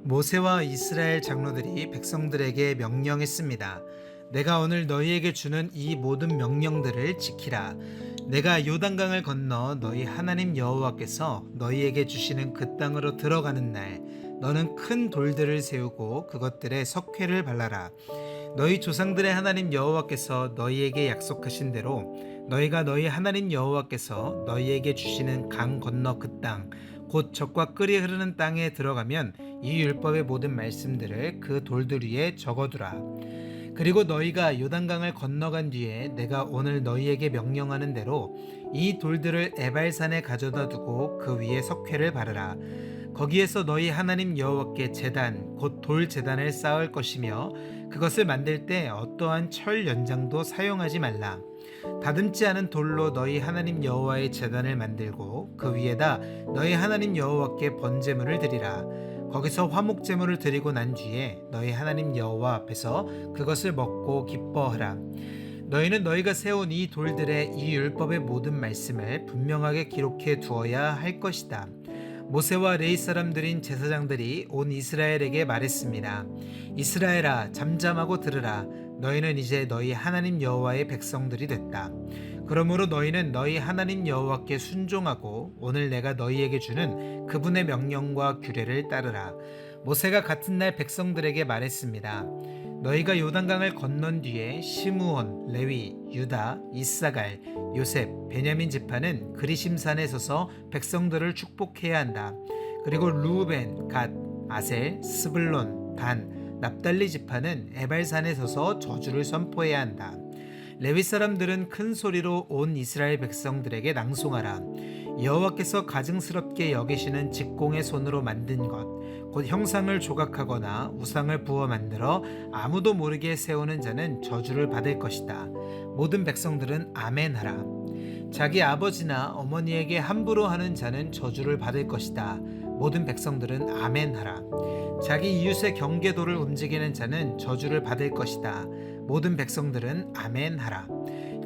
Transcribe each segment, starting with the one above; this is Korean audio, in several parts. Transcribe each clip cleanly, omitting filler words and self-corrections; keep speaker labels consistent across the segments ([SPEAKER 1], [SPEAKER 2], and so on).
[SPEAKER 1] 모세와 이스라엘 장로들이 백성들에게 명령했습니다. 내가 오늘 너희에게 주는 이 모든 명령들을 지키라. 내가 요단강을 건너 너희 하나님 여호와께서 너희에게 주시는 그 땅으로 들어가는 날, 너는 큰 돌들을 세우고 그것들에 석회를 발라라. 너희 조상들의 하나님 여호와께서 너희에게 약속하신 대로 너희가 너희 하나님 여호와께서 너희에게 주시는 강 건너 그 땅, 곧 젖과 끓이 흐르는 땅에 들어가면 이 율법의 모든 말씀들을 그 돌들 위에 적어두라. 그리고 너희가 요단강을 건너간 뒤에 내가 오늘 너희에게 명령하는 대로 이 돌들을 에발산에 가져다 두고 그 위에 석회를 바르라. 거기에서 너희 하나님 여호와께 제단 곧 돌 제단을 쌓을 것이며 그것을 만들 때 어떠한 철 연장도 사용하지 말라. 다듬지 않은 돌로 너희 하나님 여호와의 제단을 만들고 그 위에다 너희 하나님 여호와께 번제물을 드리라. 거기서 화목 제물을 드리고 난 뒤에 너희 하나님 여호와 앞에서 그것을 먹고 기뻐하라. 너희는 너희가 세운 이 돌들의 이 율법의 모든 말씀을 분명하게 기록해 두어야 할 것이다. 모세와 레위 사람들인 제사장들이 온 이스라엘에게 말했습니다. 이스라엘아, 잠잠하고 들으라. 너희는 이제 너희 하나님 여호와의 백성들이 됐다. 그러므로 너희는 너희 하나님 여호와께 순종하고 오늘 내가 너희에게 주는 그분의 명령과 규례를 따르라. 모세가 같은 날 백성들에게 말했습니다. 너희가 요단강을 건넌 뒤에 시므온, 레위, 유다, 이사갈, 요셉, 베냐민 지파는 그리심산에 서서 백성들을 축복해야 한다. 그리고 루벤, 갓, 아셀, 스불론, 단, 납달리 지파는 에발산에 서서 저주를 선포해야 한다. 레위 사람들은 큰 소리로 온 이스라엘 백성들에게 낭송하라. 여호와께서 가증스럽게 여기시는 직공의 손으로 만든 것, 곧 형상을 조각하거나 우상을 부어 만들어 아무도 모르게 세우는 자는 저주를 받을 것이다. 모든 백성들은 아멘하라. 자기 아버지나 어머니에게 함부로 하는 자는 저주를 받을 것이다. 모든 백성들은 아멘하라. 자기 이웃의 경계도를 움직이는 자는 저주를 받을 것이다. 모든 백성들은 아멘하라.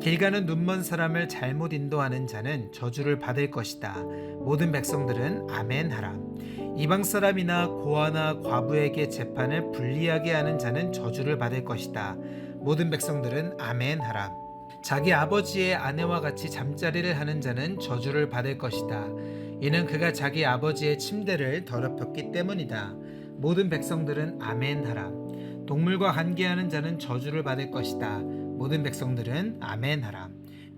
[SPEAKER 1] 길 가는 눈먼 사람을 잘못 인도하는 자는 저주를 받을 것이다. 모든 백성들은 아멘하라. 이방 사람이나 고아나 과부에게 재판을 불리하게 하는 자는 저주를 받을 것이다. 모든 백성들은 아멘하라. 자기 아버지의 아내와 같이 잠자리를 하는 자는 저주를 받을 것이다. 이는 그가 자기 아버지의 침대를 더럽혔기 때문이다. 모든 백성들은 아멘하라. 동물과 관계하는 자는 저주를 받을 것이다. 모든 백성들은 아멘하라.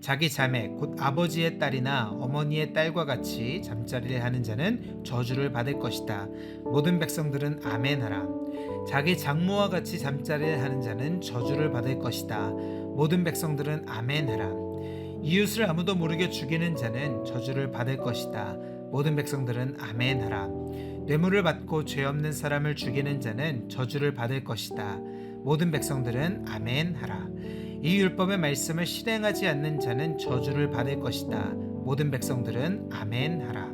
[SPEAKER 1] 자기 자매 곧 아버지의 딸이나 어머니의 딸과 같이 잠자리를 하는 자는 저주를 받을 것이다. 모든 백성들은 아멘하라. 자기 장모와 같이 잠자리를 하는 자는 저주를 받을 것이다. 모든 백성들은 아멘하라. 이웃을 아무도 모르게 죽이는 자는 저주를 받을 것이다. 모든 백성들은 아멘하라. 뇌물을 받고 죄 없는 사람을 죽이는 자는 저주를 받을 것이다. 모든 백성들은 아멘하라. 이 율법의 말씀을 실행하지 않는 자는 저주를 받을 것이다. 모든 백성들은 아멘하라.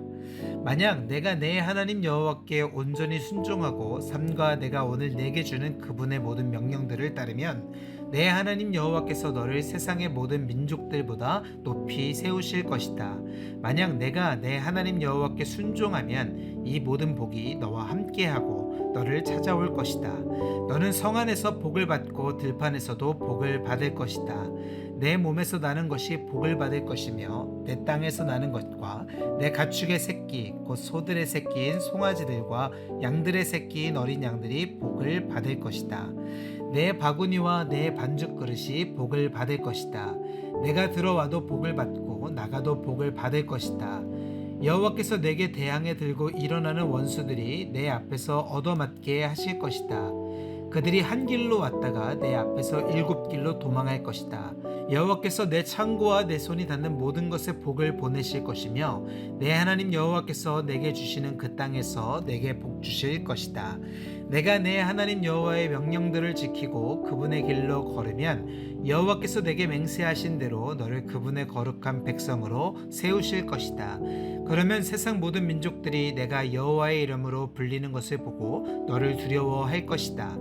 [SPEAKER 1] 만약 내가 내 하나님 여호와께 온전히 순종하고 삼가 내가 오늘 내게 주는 그분의 모든 명령들을 따르면 내 하나님 여호와께서 너를 세상의 모든 민족들보다 높이 세우실 것이다. 만약 내가 내 하나님 여호와께 순종하면 이 모든 복이 너와 함께하고 너를 찾아올 것이다. 너는 성 안에서 복을 받고 들판에서도 복을 받을 것이다. 내 몸에서 나는 것이 복을 받을 것이며 내 땅에서 나는 것과 내 가축의 새끼 곧 소들의 새끼인 송아지들과 양들의 새끼인 어린 양들이 복을 받을 것이다. 내 바구니와 내 반죽 그릇이 복을 받을 것이다. 내가 들어와도 복을 받고 나가도 복을 받을 것이다. 여호와께서 내게 대항해 들고 일어나는 원수들이 내 앞에서 얻어맞게 하실 것이다. 그들이 한 길로 왔다가 내 앞에서 7길로 도망할 것이다. 여호와께서 내 창고와 내 손이 닿는 모든 것에 복을 보내실 것이며 내 하나님 여호와께서 내게 주시는 그 땅에서 내게 복 주실 것이다. 내가 내 하나님 여호와의 명령들을 지키고 그분의 길로 걸으면 여호와께서 내게 맹세하신 대로 너를 그분의 거룩한 백성으로 세우실 것이다. 그러면 세상 모든 민족들이 내가 여호와의 이름으로 불리는 것을 보고 너를 두려워할 것이다.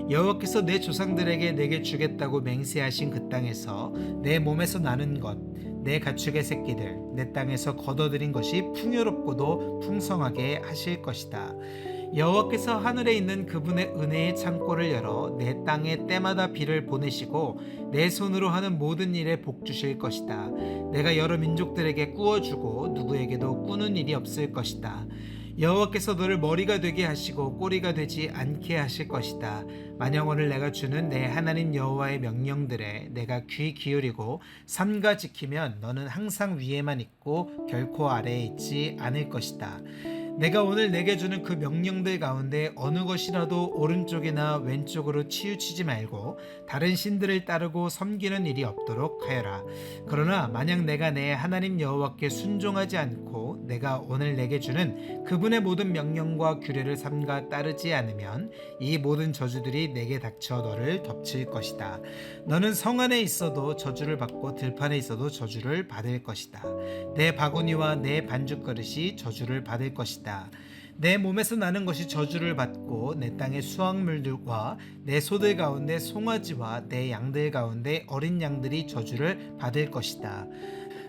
[SPEAKER 1] 여호와께서 내 조상들에게 내게 주겠다고 맹세하신 그 땅에서 내 몸에서 나는 것, 내 가축의 새끼들, 내 땅에서 거둬들인 것이 풍요롭고도 풍성하게 하실 것이다. 여호와께서 하늘에 있는 그분의 은혜의 창고를 열어 내 땅에 때마다 비를 보내시고 내 손으로 하는 모든 일에 복 주실 것이다. 내가 여러 민족들에게 꾸어주고 누구에게도 꾸는 일이 없을 것이다. 여호와께서 너를 머리가 되게 하시고 꼬리가 되지 않게 하실 것이다. 만약 오늘 내가 주는 내 하나님 여호와의 명령들에 내가 귀 기울이고 삼가 지키면 너는 항상 위에만 있고 결코 아래에 있지 않을 것이다. 내가 오늘 내게 주는 그 명령들 가운데 어느 것이라도 오른쪽이나 왼쪽으로 치우치지 말고 다른 신들을 따르고 섬기는 일이 없도록 하여라. 그러나 만약 내가 내 하나님 여호와께 순종하지 않고 내가 오늘 내게 주는 그분의 모든 명령과 규례를 삼가 따르지 않으면 이 모든 저주들이 내게 닥쳐 너를 덮칠 것이다. 너는 성 안에 있어도 저주를 받고 들판에 있어도 저주를 받을 것이다. 내 바구니와 내 반죽 그릇이 저주를 받을 것이다. 내 몸에서 나는 것이 저주를 받고 내 땅의 수확물들과 내 소들 가운데 송아지와 내 양들 가운데 어린 양들이 저주를 받을 것이다.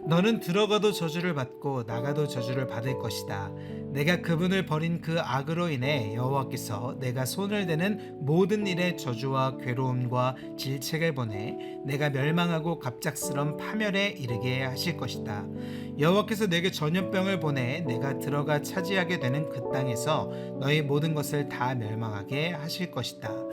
[SPEAKER 1] 너는 들어가도 저주를 받고 나가도 저주를 받을 것이다. 내가 그분을 버린 그 악으로 인해 여호와께서 내가 손을 대는 모든 일에 저주와 괴로움과 질책을 보내 내가 멸망하고 갑작스런 파멸에 이르게 하실 것이다. 여호와께서 내게 전염병을 보내 내가 들어가 차지하게 되는 그 땅에서 너희 모든 것을 다 멸망하게 하실 것이다.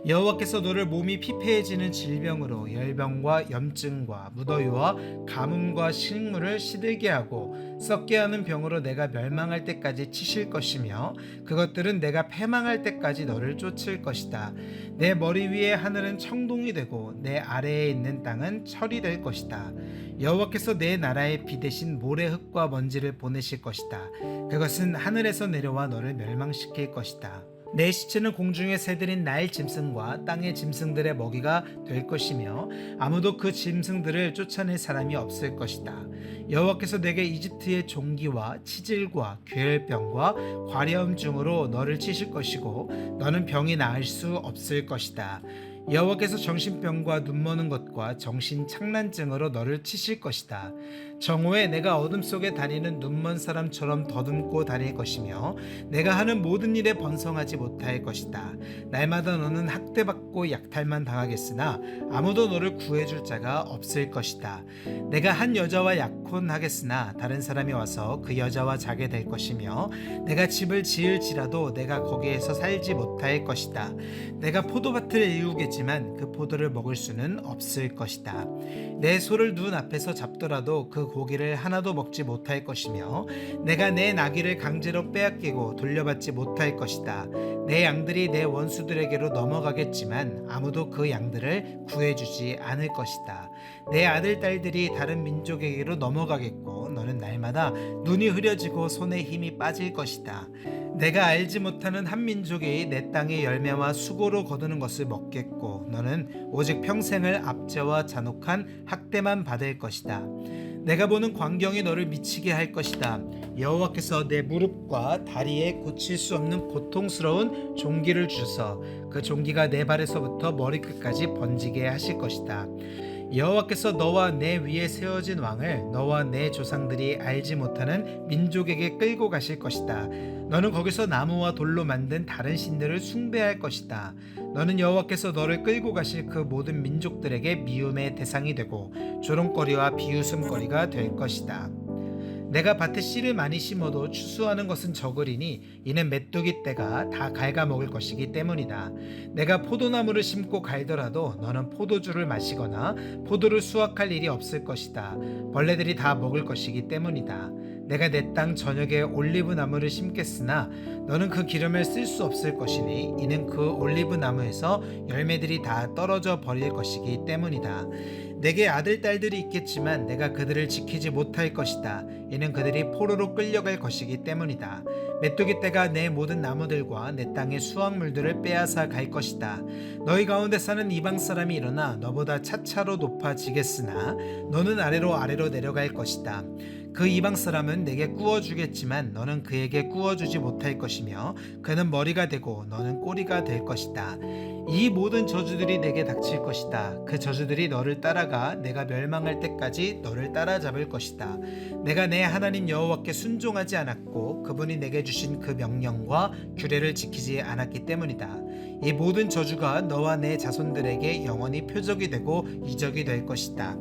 [SPEAKER 1] 여호와께서 너를 몸이 피폐해지는 질병으로 열병과 염증과 무더위와 가뭄과 식물을 시들게 하고 썩게 하는 병으로 내가 멸망할 때까지 치실 것이며 그것들은 내가 패망할 때까지 너를 쫓을 것이다. 내 머리 위에 하늘은 청동이 되고 내 아래에 있는 땅은 철이 될 것이다. 여호와께서 내 나라에 비 대신 모래 흙과 먼지를 보내실 것이다. 그것은 하늘에서 내려와 너를 멸망시킬 것이다. 내 시체는 공중의 새들인 날 짐승과 땅의 짐승들의 먹이가 될 것이며 아무도 그 짐승들을 쫓아낼 사람이 없을 것이다. 여호와께서 내게 이집트의 종기와 치질과 괴혈병과 과려움증으로 너를 치실 것이고 너는 병이 나을 수 없을 것이다. 여호와께서 정신병과 눈머는 것과 정신착란증으로 너를 치실 것이다. 정오에 내가 어둠 속에 다니는 눈먼 사람처럼 더듬고 다닐 것이며 내가 하는 모든 일에 번성하지 못할 것이다. 날마다 너는 학대받고 약탈만 당하겠으나 아무도 너를 구해줄 자가 없을 것이다. 내가 한 여자와 약혼하겠으나 다른 사람이 와서 그 여자와 자게 될 것이며 내가 집을 지을지라도 내가 거기에서 살지 못할 것이다. 내가 포도밭을 이루겠지만 그 포도를 먹을 수는 없을 것이다. 내 소를 눈 앞에서 잡더라도 그 고기를 하나도 먹지 못할 것이며 내가 내 나귀를 강제로 빼앗기고 돌려받지 못할 것이다. 내 양들이 내 원수들에게로 넘어가겠지만 아무도 그 양들을 구해주지 않을 것이다. 내 아들 딸들이 다른 민족에게로 넘어가겠고 너는 날마다 눈이 흐려지고 손에 힘이 빠질 것이다. 내가 알지 못하는 한 민족이 내 땅의 열매와 수고로 거두는 것을 먹겠고 너는 오직 평생을 압제와 잔혹한 학대만 받을 것이다. 내가 보는 광경이 너를 미치게 할 것이다. 여호와께서 내 무릎과 다리에 고칠 수 없는 고통스러운 종기를 주셔서 그 종기가 내 발에서부터 머리끝까지 번지게 하실 것이다. 여호와께서 너와 내 위에 세워진 왕을 너와 내 조상들이 알지 못하는 민족에게 끌고 가실 것이다. 너는 거기서 나무와 돌로 만든 다른 신들을 숭배할 것이다. 너는 여호와께서 너를 끌고 가실 그 모든 민족들에게 미움의 대상이 되고 조롱거리와 비웃음거리가 될 것이다. 내가 밭에 씨를 많이 심어도 추수하는 것은 적으리니 이는 메뚜기 떼가 다 갉아먹을 것이기 때문이다. 내가 포도나무를 심고 갈더라도 너는 포도주를 마시거나 포도를 수확할 일이 없을 것이다. 벌레들이 다 먹을 것이기 때문이다. 내가 내 땅 전역에 올리브 나무를 심겠으나 너는 그 기름을 쓸 수 없을 것이니 이는 그 올리브 나무에서 열매들이 다 떨어져 버릴 것이기 때문이다. 내게 아들 딸들이 있겠지만 내가 그들을 지키지 못할 것이다. 이는 그들이 포로로 끌려갈 것이기 때문이다. 메뚜기 떼가 내 모든 나무들과 내 땅의 수확물들을 빼앗아 갈 것이다. 너희 가운데 사는 이방 사람이 일어나 너보다 차차로 높아지겠으나 너는 아래로 내려갈 것이다. 그 이방 사람은 내게 구워주겠지만 너는 그에게 구워주지 못할 것이며 그는 머리가 되고 너는 꼬리가 될 것이다. 이 모든 저주들이 내게 닥칠 것이다. 그 저주들이 너를 따라가 내가 멸망할 때까지 너를 따라잡을 것이다. 내가 내 하나님 여호와께 순종하지 않았고 그분이 내게 주신 그 명령과 규례를 지키지 않았기 때문이다. 이 모든 저주가 너와 내 자손들에게 영원히 표적이 되고 이적이 될 것이다.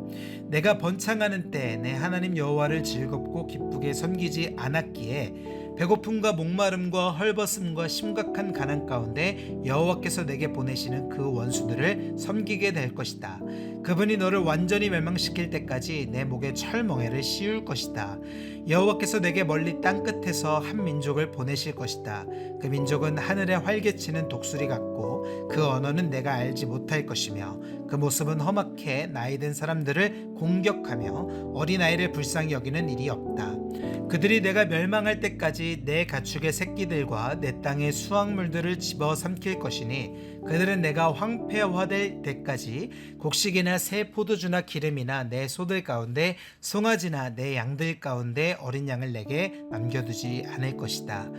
[SPEAKER 1] 내가 번창하는 때 내 하나님 여호와를 즐겁고 기쁘게 섬기지 않았기에 배고픔과 목마름과 헐벗음과 심각한 가난 가운데 여호와께서 내게 보내시는 그 원수들을 섬기게 될 것이다. 그분이 너를 완전히 멸망시킬 때까지 내 목에 철멍에를 씌울 것이다. 여호와께서 내게 멀리 땅 끝에서 한 민족을 보내실 것이다. 그 민족은 하늘에 활개치는 독수리 같고 그 언어는 내가 알지 못할 것이며 그 모습은 험악해 나이든 사람들을 공격하며 어린아이를 불쌍히 여기는 일이 없다. 그들이 내가 멸망할 때까지 내 가축의 새끼들과 내 땅의 수확물들을 집어 삼킬 것이니 그들은 내가 황폐화될 때까지 곡식이나 새 포도주나 기름이나 내 소들 가운데 송아지나 내 양들 가운데 어린 양을 내게 남겨두지 않을 것이다.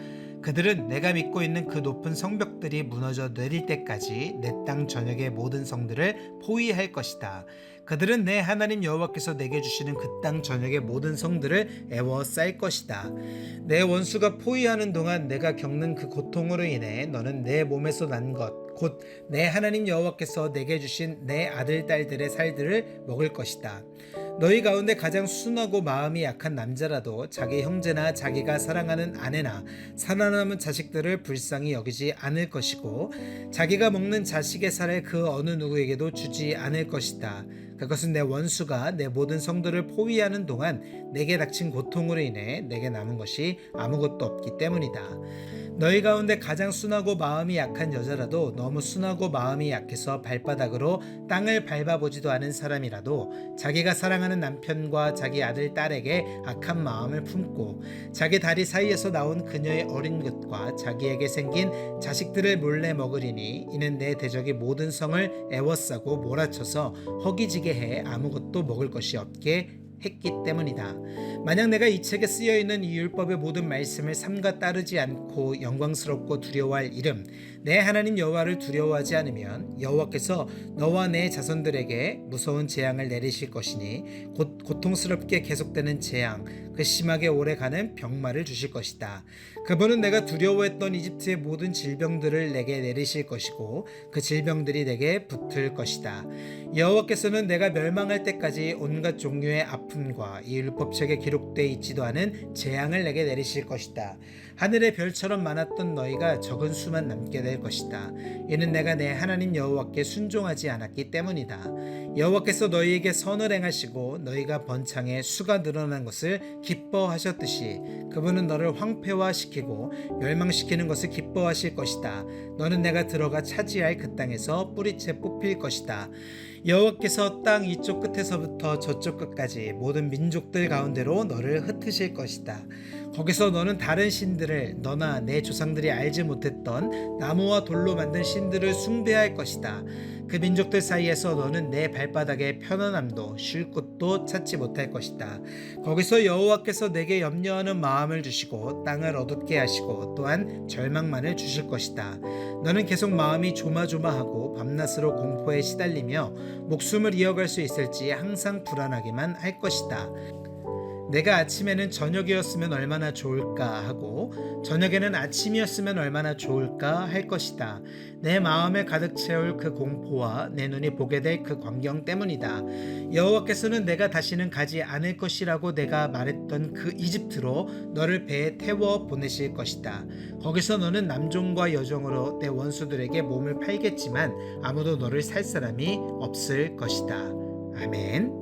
[SPEAKER 1] 그들은 내가 믿고 있는 그 높은 성벽들이 무너져 내릴 때까지 내 땅 전역의 모든 성들을 포위할 것이다. 그들은 내 하나님 여호와께서 내게 주시는 그 땅 전역의 모든 성들을 애워쌀 것이다. 내 원수가 포위하는 동안 내가 겪는 그 고통으로 인해 너는 내 몸에서 난 것 곧 내 하나님 여호와께서 내게 주신 내 아들 딸들의 살들을 먹을 것이다. 너희 가운데 가장 순하고 마음이 약한 남자라도 자기 형제나 자기가 사랑하는 아내나 살아남은 자식들을 불쌍히 여기지 않을 것이고 자기가 먹는 자식의 살을 그 어느 누구에게도 주지 않을 것이다. 그것은 내 원수가 내 모든 성들을 포위하는 동안 내게 닥친 고통으로 인해 내게 남은 것이 아무것도 없기 때문이다. 너희 가운데 가장 순하고 마음이 약한 여자라도 너무 순하고 마음이 약해서 발바닥으로 땅을 밟아보지도 않은 사람이라도 자기가 사랑하는 남편과 자기 아들 딸에게 악한 마음을 품고 자기 다리 사이에서 나온 그녀의 어린 것과 자기에게 생긴 자식들을 몰래 먹으리니 이는 내 대적이 모든 성을 애워싸고 몰아쳐서 허기지게 해 아무것도 먹을 것이 없게 했기 때문이다. 만약 내가 이 책에 쓰여있는 이 율법의 모든 말씀을 삼가 따르지 않고 영광스럽고 두려워할 이름 내 하나님 여호와를 두려워하지 않으면 여호와께서 너와 내 자손들에게 무서운 재앙을 내리실 것이니 곧 고통스럽게 계속되는 재앙 그 심하게 오래가는 병마를 주실 것이다. 그분은 내가 두려워했던 이집트의 모든 질병들을 내게 내리실 것이고 그 질병들이 내게 붙을 것이다. 여호와께서는 내가 멸망할 때까지 온갖 종류의 아픔과 이 율법책에 기록되어 있지도 않은 재앙을 내게 내리실 것이다. 하늘의 별처럼 많았던 너희가 적은 수만 남게 될 것이다. 이는 내가 내 하나님 여호와께 순종하지 않았기 때문이다. 여호와께서 너희에게 선을 행하시고 너희가 번창해 수가 늘어난 것을 기뻐하셨듯이 그분은 너를 황폐화시키고 멸망시키는 것을 기뻐하실 것이다. 너는 내가 들어가 차지할 그 땅에서 뿌리채 뽑힐 것이다. 여호와께서 땅 이쪽 끝에서부터 저쪽 끝까지 모든 민족들 가운데로 너를 흩으실 것이다. 거기서 너는 다른 신들을 너나 내 조상들이 알지 못했던 나무와 돌로 만든 신들을 숭배할 것이다. 그 민족들 사이에서 너는 내 발바닥의 편안함도 쉴 곳도 찾지 못할 것이다. 거기서 여호와께서 내게 염려하는 마음을 주시고 땅을 어둡게 하시고 또한 절망만을 주실 것이다. 너는 계속 마음이 조마조마하고 밤낮으로 공포에 시달리며 목숨을 이어갈 수 있을지 항상 불안하기만 할 것이다. 내가 아침에는 저녁이었으면 얼마나 좋을까 하고 저녁에는 아침이었으면 얼마나 좋을까 할 것이다. 내 마음을 가득 채울 그 공포와 내 눈이 보게 될 그 광경 때문이다. 여호와께서는 내가 다시는 가지 않을 것이라고 내가 말했던 그 이집트로 너를 배에 태워 보내실 것이다. 거기서 너는 남종과 여종으로 내 원수들에게 몸을 팔겠지만 아무도 너를 살 사람이 없을 것이다. 아멘.